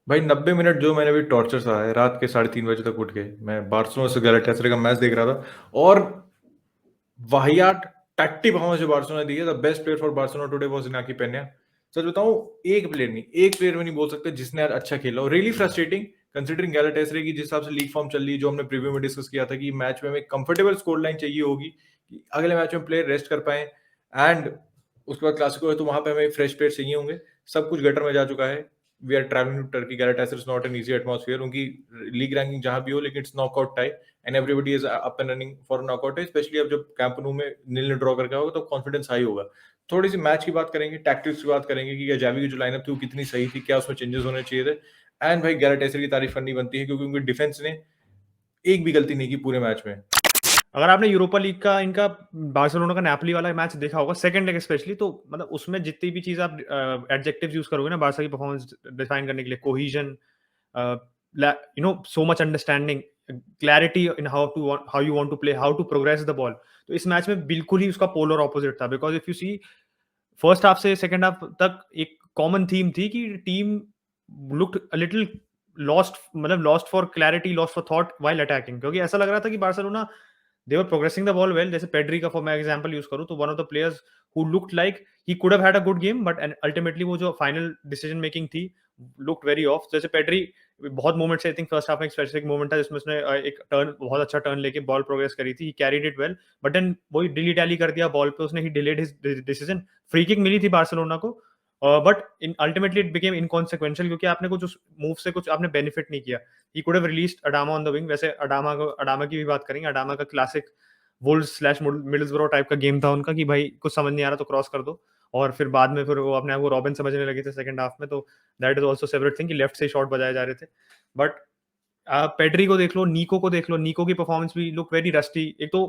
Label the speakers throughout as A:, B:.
A: भाई 90 मिनट जो मैंने भी टॉर्चर सहा है, रात के 3:30 बजे तक उठ के मैं बार्सिलोना से गैलाटासराय का मैच देख रहा था और वाहियात टट्टी परफॉर्मेंस जो बार्सिलोना दी है, the best player for Barcelona today was Inaki Pena. सच बताऊं, एक प्लेयर में नहीं बोल सकते जिसने यार अच्छा खेला और रियली फ्रस्ट्रेटिंग कंसीडरिंग गैलाटासराय की जिस हिसाब से लीग फॉर्म चल रही है, जो हमने प्रीव्यू में डिस्कस किया था कि मैच में हमें कंफर्टेबल स्कोर लाइन चाहिए होगी कि अगले मैच में प्लेयर रेस्ट कर पाए एंड उसके बाद क्लासिको है तो वहां पे हमें फ्रेश प्लेयर चाहिए होंगे। सब कुछ गटर में जा चुका है। We are travelling to Turkey, Galatasaray is not an easy atmosphere. उनकी लीग रैंकिंग जहां भी हो, लेकिन it's knockout tie and everybody is up and running for knockout, specially अब जब कैंप nou में नील ड्रॉ करके होगा तो कॉन्फिडेंस हाई होगा। थोड़ी सी मैच की बात करेंगे, टैक्टिक्स की बात करेंगे कि जावी की जो लाइनअप थी वो कितनी सही थी, क्या उसमें चेंजेस होने चाहिए थे। एंड भाई गैलाटासराय की तारीफ करनी बनती है क्योंकि उनकी डिफेंस ने एक भी गलती नहीं की पूरे मैच में।
B: अगर आपने यूरोपा लीग का इनका बार्सिलोना का नेपोली वाला मैच देखा होगा, सेकंड लेग स्पेशली, तो मतलब उसमें जितनी भी चीज़ आप एडजेक्टिव्स यूज़ करोगे ना बार्सा की परफॉर्मेंस डिफाइन करने के लिए, cohesion, so much understanding, clarity in how you want to play, how to progress the ball, तो इस मैच में बिल्कुल ही उसका पोलर ऑपोजिट था। Because if you see first half से सेकंड हाफ तक एक कॉमन थीम थी कि team looked a little lost, मतलब lost for clarity, lost for thought while attacking, क्योंकि ऐसा लग रहा था कि Barcelona they were progressing the ball well. जैसे पेड्री का फॉर मैं एग्जांपल यूज करूं, तो one of the players who looked like he could have had a good game, but ultimately वो जो फाइनल डिसीजन मेकिंग थी लुक्ड वेरी ऑफ। जैसे Pedri बहुत मोमेंट से, आई थिंक फर्स्ट हाफ में एक स्पेसिफिक मोमेंट था जिसमें उसने एक टर्न, बहुत अच्छा टर्न लेके बॉल प्रोग्रेस करी थी, he carried it well, but then वही डिली टैली कर दिया बॉल पे उसने, he delayed his decision. Free kick मिली थी बार्सिलोना को, but in ultimately it became inconsequential, क्योंकि आपने कुछ उस मूव से कुछ आपने बेनिफिट नहीं किया। He could have released Adama on the wing. वैसे अडामा की भी बात करेंगे, अडामा का क्लासिक वुल्व्स स्लैश मिडलसब्रो टाइप का गेम था उनका कि भाई कुछ समझ नहीं आ रहा तो क्रॉस कर दो, और फिर बाद में फिर वो अपने आप को रॉबिन समझने लगे थे सेकंड हाफ में। तो that is also separate thing कि लेफ्ट से शॉट बजाए जा रहे थे। बट पेड्री को देख लो, निको को देख लो, निको की परफॉर्मेंस भी लुक वेरी रस्टी। एक तो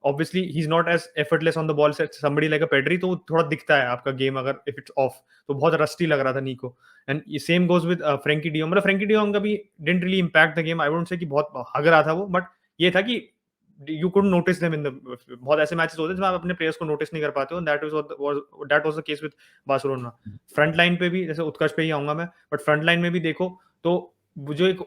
B: obviously he is not as effortless on the ball से समबडी लाइक अ पेड्री, तो थोड़ा दिखता है आपका गेम अगर इफ इट्स ऑफ, तो बहुत रस्टी लग रहा था निको। And same goes with Frenkie de Jong. मतलब फ्रेंकी डियोंग का भी didn't really impact the game, I wouldn't say कि बहुत हग रहा था वो, बट ये था कि you could notice them in the, बहुत ऐसे मैचेस होते हैं जब आप अपने प्लेयर्स को नोटिस नहीं कर पाते हो, that was the case with Barcelona. Front line पे भी, जैसे उत्कर्ष पे ही आऊंगा मैं, बट फ्रंट लाइन में भी देखो तो वो जो एक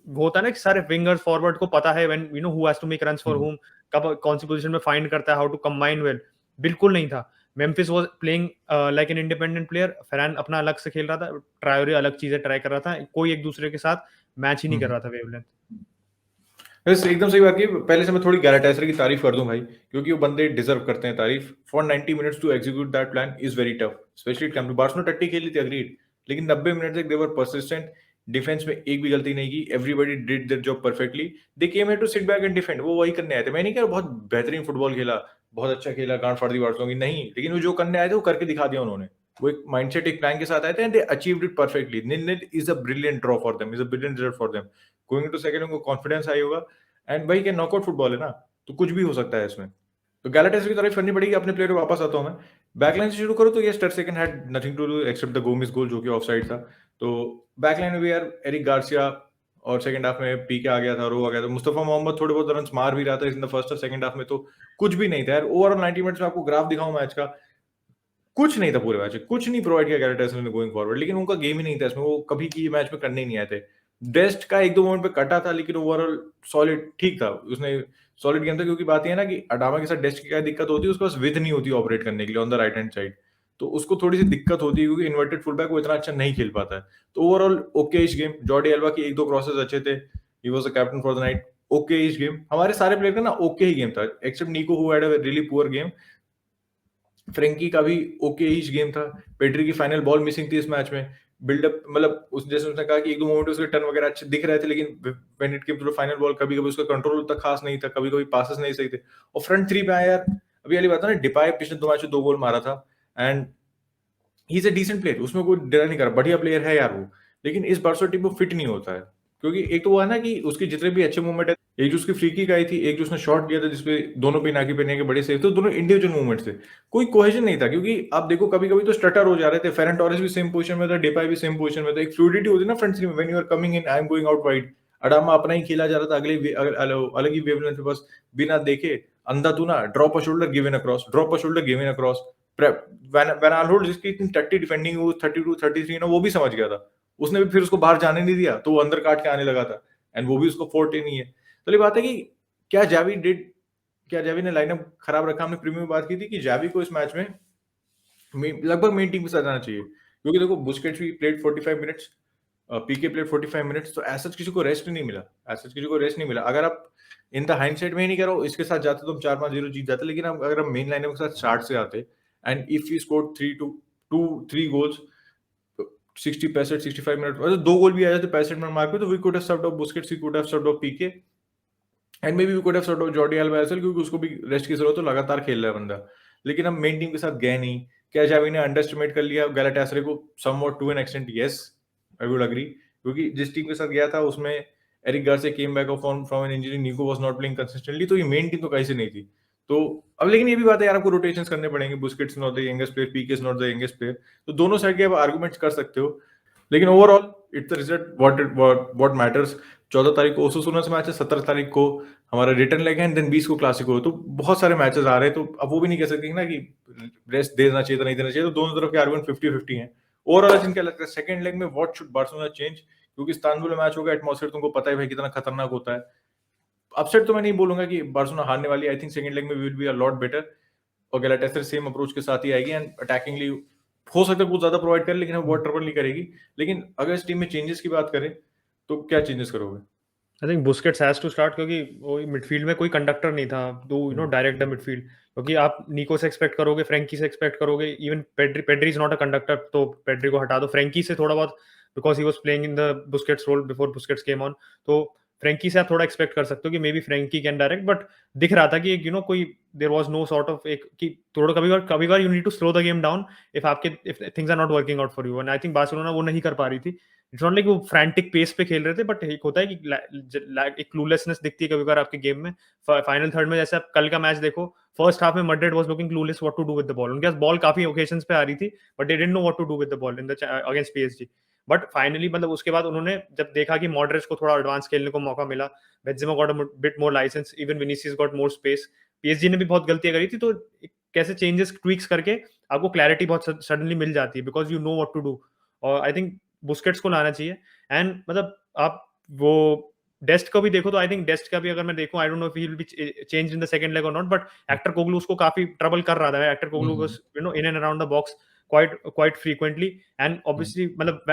B: वो होता है ना कि सारे विंगर्स फॉरवर्ड को पता है when you know who has to make runs for
A: hmm.
B: हुम, कब कौन सी पोजीशन में फाइंड करता है, हाउ टू कंबाइन वेल। बिल्कुल नहीं था। Memphis was playing like an independent player, Ferran अपना अलग से खेल रहा था, ट्रायोरे अलग चीजें ट्राई कर रहा था, कोई एक दूसरे के साथ मैच ही नहीं कर
A: हम्म।
B: रहा था वेवलेंथ।
A: बस एकदम सही बात की। पहले से मैं थोड़ी गैलाटासराय की तारीफ कर दूं भाई, क्योंकि वो बंदे डिजर्व करते हैं तारीफ। For 90 minutes to execute that plan is very tough, specially it come to Barcelona. टट्टी खेली थी अग्रीड, लेकिन 90 मिनट तक दे वर परसिस्टेंट। डिफेंस में एक भी गलती नहीं की, everybody did their job perfectly. They came here to sit back and defend, वो वही करने आए थे। मैं नहीं कह रहा बहुत बेहतरीन फुटबॉल खेला, बहुत अच्छा खेला, गांड फाड़ दी बार्सिलोना की, नहीं, लेकिन वो जो करने आए थे वो करके दिखा दिया उन्होंने। वो एक माइंडसेट, एक प्लान के साथ आए थे and they achieved it perfectly. Nil is a brilliant draw for them, is a brilliant result for them. Going to second उनको कॉन्फिडेंस आई होगा एंड भाई क्या नॉकआउट फुटबॉल है ना, तो कुछ भी हो सकता है इसमें। तो गैलाटासराय की तारीफ करनी पड़ेगी। अपने प्लेयर पे वापस आता हूं मैं। बैकलाइन से शुरू करो तो ये टर second had nothing to do except the Gomis goal जो कि ऑफसाइड था। तो बैकलाइन में भी यार एरिक गार्सिया, और सेकंड हाफ में पीके आ गया था, रो आ गया था, मुस्तफा मोहम्मद थोड़े बहुत रन मार भी रहा था इन द फर्स्ट और सेकंड हाफ में, तो कुछ भी नहीं था यार। ओवरऑल 90 मिनट्स में आपको ग्राफ दिखाऊं मैच का, कुछ नहीं था पूरे मैच में, कुछ नहीं प्रोवाइड किया गैलाटासराय ने गोइंग फॉरवर्ड। लेकिन उनका गेम ही नहीं था इसमें, वो कभी की मैच में करने ही नहीं आए थे। डेस्ट का एक दो मोमेंट पे कटा था, लेकिन ओवरऑल सॉलिड ठीक था। उसने सॉलिड गेम था, क्योंकि बात यह है ना कि अडामा के साथ डेस्ट की क्या दिक्कत होती है, उसके पास विथ नहीं होती ऑपरेट करने के लिए on the right hand side. तो उसको थोड़ी सी दिक्कत होती है, क्योंकि इन्वर्टेड फुल बैक वो इतना अच्छा नहीं खेल पाता है। तो ओवरऑल ओके इस गेम, जॉर्डी एल्बा की एक दो क्रॉसेस अच्छे थे, he was the captain for the night. Okay इस गेम हमारे सारे प्लेयर का ना ओके ही गेम था, except Nico who had a really poor game. Frenkie का भी ओके ही गेम था। पेड्री की फाइनल बॉल मिसिंग थी इस मैच में। बिल्डअप मतलब उस जैसे उसने कहा कि एक दो मोमेंट उसके टर्न वगैरह अच्छे दिख रहे थे, लेकिन when it came to the final ball कभी कभी उसका कंट्रोल उतना खास नहीं था, कभी कभी पासेस नहीं सही थे। और फ्रंट थ्री पे आया यार, अभी वाली बात है ना, डिपाई पिछले दो मैच में दो गोल मारा था and he is a decent player, उसमें कोई डरा नहीं कर रहा, बढ़िया प्लेयर है यार वो। लेकिन इस बार टीम को फिट नहीं होता है, क्योंकि एक तो वो है ना कि उसके जितने भी अच्छे मूवमेंट है, एक जो उसकी फ्री किक आई थी, एक जो उसने शॉट लिया था जिसपे दोनों पे नाकी पे के बड़े सेव थे, तो दोनों इंडिविजुअल मूवमेंट्स थे। कोई कोहेजन नहीं था, क्योंकि आप देखो कभी कभी तो स्टटर हो जा रहे थे। फेरन टोरेस भी सेम पोजीशन में था, डेपाई भी सेम पोजीशन में था। एक फ्लूइडिटी होती है ना फ्रंट थ्री में, when you are coming in, I am going out wide. Adama अपना ही खेला जा रहा था, अलग ही वेवलेंथ पे, बस बिना देखे अंधा तू ना, drop a shoulder give in across, drop a shoulder give in across. Van Aanholt जिसकी इतनी टट्टी डिफेंडिंग, वो 32 33 ना, वो भी समझ गया था। उसने भी फिर उसको बाहर जाने नहीं दिया, तो वो अंदर काट के आने लगा था, एंड वो भी उसको फोर्टे नहीं है। तो ये बात है कि क्या जावी ने लाइनअप खराब रखा? हमने प्रीमियम में बात की थी कि जावी को इस मैच में लगभग मेन टीम के साथ जाना चाहिए, क्योंकि देखो बुस्केट्स भी प्लेड 45 मिनट्स, पीके प्लेड 45 मिनट्स, तो ऐसा किसी को रेस्ट नहीं मिला, अगर आप इन द हाइंडसाइट में ही नहीं करो, इसके साथ जाते तो हम 4-5-0 जीत जाते, लेकिन अगर हम मेन लाइनअप के साथ स्टार्ट से आते and if you score 3 goals 65 minute, मतलब 2 गोल भी आ जाते 65 मिनट मार्क पे, तो we could have served out Busquets, we could have served out PK, and maybe we could have served out Jordi Alba as well, क्योंकि उसको भी rest की जरूरत, तो लगातार खेल रहा है बंदा। लेकिन हम मेन टीम के साथ गए नहीं। क्या जावी ने अंडरएस्टिमेट कर लिया गैलाटासरे को somewhat to an extent? Yes, I would agree, क्योंकि जिस टीम के साथ गया था उसमें Eric Garcia came back from an injury, Nico was not playing consistently, तो ये मेन टीम तो कहीं से नहीं थी। तो अब लेकिन ये भी बात है यार, आपको रोटेशंस करने पड़ेंगे, Busquets not the youngest player, PK is not the youngest player, तो दोनों साइड के आप आर्गुमेंट्स कर सकते हो, लेकिन overall it's the result what matters. 14 तारीख को ओसुसुना से मैच है, 17 तारीख को हमारा रिटर्न लेग है, एंड देन 20 को क्लासिको है, तो बहुत सारे मैचेस आ रहे हैं, तो अब वो भी नहीं कह सकते ना कि रेस्ट देना चाहिए था, नहीं देना चाहिए, तो दोनों तरफ के आर्गुमेंट 50-50 हैं। ओवरऑल आई थिंक क्या लगता है सेकंड लेग में व्हाट शुड बार्सिलोना चेंज, क्योंकि इस्तांबुल में मैच होगा, एटमॉस्फेयर तुमको पता है भाई कितना खतरनाक होता है। अपसेट तो मैं नहीं बोलूंगा कि बार्सिलोना हारने वाली है, आई थिंक सेकंड लेग में we will be a lot better, और गैलाटासराय सेम अप्रोच के साथ ही आएगी, एंड अटैकिंगली हो सकता है कुछ ज्यादा प्रोवाइड करे, लेकिन वो ट्रबल नहीं करेगी। लेकिन अगर इस टीम में चेंजेस की बात करें, तो क्या चेंजेस करोगे?
B: I think Busquets has to start, क्योंकि वो मिडफील्ड में कोई कंडक्टर नहीं था टू डायरेक्ट द मिडफील्ड, क्योंकि आप निको से एक्सपेक्ट करोगे, फ्रैंकी से एक्सपेक्ट करोगे, even Pedri is not a conductor, तो पेड्री को हटा दो, फ्रैंकी से थोड़ा बहुत, because he was playing in the Busquets role before Busquets came on, तो फ्रैंकी से आप थोड़ा एक्सपेक्ट कर सकते हो कि maybe Frankie can direct, but दिख रहा था कि कोई there was no sort of एक कि थोड़ा कभी-कभार you need to slow the game down if things are not working out for you, and I think Barcelona वो नहीं कर पा रही थी। इट्स नॉट लाइक वो फ्रैंटिक पेस पे खेल रहे थे, बट एक होता है कि एक क्लूलेसनेस दिखती है कभी-कभार आपके गेम में। फाइनल थर्ड में जैसे आप कल का मैच देखो, फर्स्ट हाफ में Madrid was looking clueless what to do with the ball. उनके पास बॉल काफी ओकेशंस पे आ रही थी, but they didn't know what to do with the ball in the against PSG. But finally मतलब उसके बाद उन्होंने जब देखा कि मॉडरेट्स को थोड़ा एडवांस खेलने को मौका मिला, Benzema got a bit more license, even Vinicius got more space, PSG ने भी बहुत गलतियां करी थी, तो कैसे चेंजेस ट्वीक्स करके आपको क्लैरिटी बहुत सडनली मिल जाती है, because you know what to do. और आई थिंक बुस्केट्स को लाना चाहिए, एंड मतलब आप वो डेस्ट को भी देखो, तो आई थिंक डेस्ट का भी अगर मैं देखूं, I don't know if he will be changed in the second leg और नॉट, बट एक्टर कोगलू उसको काफी ट्रबल कर रहा था। Akturkoglu was in and around the box quite frequently, and obviously मतलब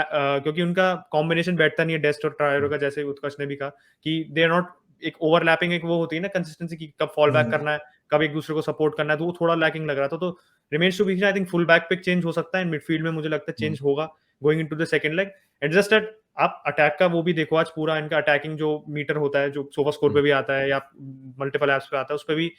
B: क्योंकि उनका कॉम्बिनेशन बैठता नहीं है डेस्ट और ट्रायरो का, जैसे उत्कर्ष ने भी कहा कि दे आर नॉट एक ओवरलैपिंग, एक वो होती है ना कंसिस्टेंसी की, कब फॉल बैक करना है, कब एक दूसरे को सपोर्ट करना है, तो वो थोड़ा लैकिंग लग रहा था। तो remains to be, I think full back पे चेंज हो सकता है, मिडफील्ड में मुझे लगता है चेंज होगा going into the second leg. At just that आप अटैक का वो भी देखो, आज पूरा इनका अटैकिंग जो मीटर होता है, जो सोफा स्कोर पे भी आता है या मल्टीपल एप्स पे आता है, उस पे भी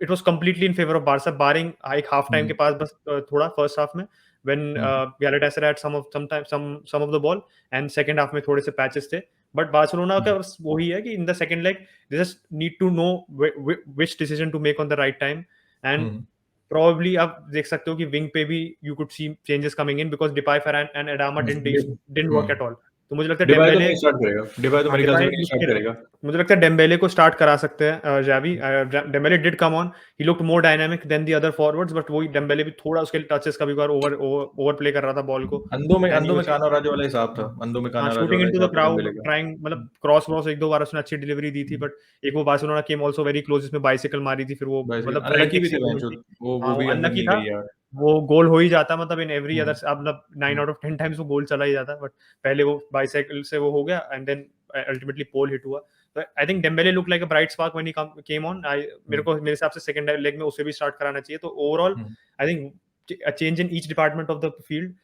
B: it was completely in favour of Barca, barring एक हाफ टाइम के पास बस थोड़ा फर्स्ट हाफ में when Galatasaray had some of the ball, and second half में थोड़े से पैचेस थे। बट बार्सिलोना का बस वही है कि in the second leg they just need to know which decision to make on the right time, and probably आप देख सकते हो कि विंग पे भी you could see changes coming in, because Depay, Ferran and Adama didn't work at all. तो मुझे लगता है
A: डिबाय तो
B: डेम्बेले,
A: नहीं स्टार्ट करेगा, डिबाय तो
B: हाँ,
A: मेरे ख्याल से
B: डिपाई
A: भी नहीं स्टार्ट करेगा।
B: मुझे लगता है डेम्बेले को स्टार्ट करा सकते हैं Xavi. Dembele did come on, he looked more dynamic than the other forwards, but वही डेम्बेले भी थोड़ा उसके टचेस कभी बार ओवर प्ले कर रहा था बॉल को, एंड ही
A: अंधों में
B: वाज
A: काना राजा वाला हिसाब था, अंधों में
B: हाँ,
A: काना राजा
B: शूटिंग
A: वाला
B: इनटू द
A: हिसाब था
B: क्राउड,
A: डेम्बेले का।
B: ट्राइंग मतलब क्रॉस एक दो बार उसने अच्छी डिलीवरी दी थी, बट एक वो बार्सिलोना केम आल्सो वेरी क्लोज, जिसमें बाइसिकल मारी थी, फिर वो
A: बाइसिकल
B: मतलब
A: अनलकी
B: फ्रैंटिक
A: भी
B: सी
A: थे
B: वो हुई
A: बेंचो,
B: थी।
A: वो
B: हाँ, वो
A: भी अंदर
B: अनलकी
A: नहीं
B: था,
A: गई यार।
B: वो गोल हो ही जाता, मतलब इन एवरी
A: हम्म,
B: अदर मतलब 9
A: हम्म,
B: आउट ऑफ 10 टाइम्स वो गोल चला ही जाता, बट पहले वो बाइसाइकिल से वो हो गया, and then ultimately pole hit हुआ। तो I think Dembele look like a bright spark when he came on. मेरे हिसाब से सेकंड लेग में उसे भी स्टार्ट कराना चाहिए। तो overall
A: hmm,
B: I think a change in each department of the field,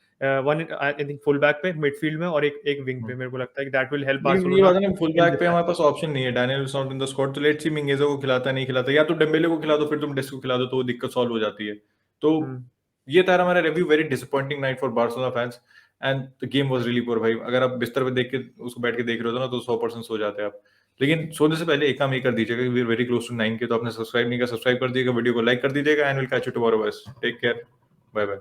B: one I think full back पे, मिडफील्ड में, और एक विंग पे,
A: हम्म।
B: मेरे को लगता है कि दैट विल हेल्प
A: लेकिन ये
B: बार्सिलोना
A: बात है ना, फुल
B: इन
A: बैक
B: दिस
A: पे
B: मैच।
A: हमारे पास ऑप्शन नहीं है, Daniel is not in the squad, तो लेट्स सी मिंगेजा को खिलाता नहीं खिलाता, या तो डेम्बेले को खिला दो, फिर तुम डेस्ट को खिला दो, तो वो दिक्कत सॉल्व हो जाती है। तो
B: हुँ,
A: ये था हमारा review, very disappointing night for Barcelona fans, and the game was really poor भाई। अगर आप बिस्तर पे देख के उसको बैठ के देख रहे हो ना, तो 100% सो जाते हैं आप। लेकिन सोने से पहले एक काम ये कर दीजिएगा, we are very close to 9 K, तो आपने सब्सक्राइब नहीं किया, सब्सक्राइब कर दीजिएगा, वीडियो को लाइक कर दीजिएगा, and will catch you tomorrow बस। Take care, bye bye.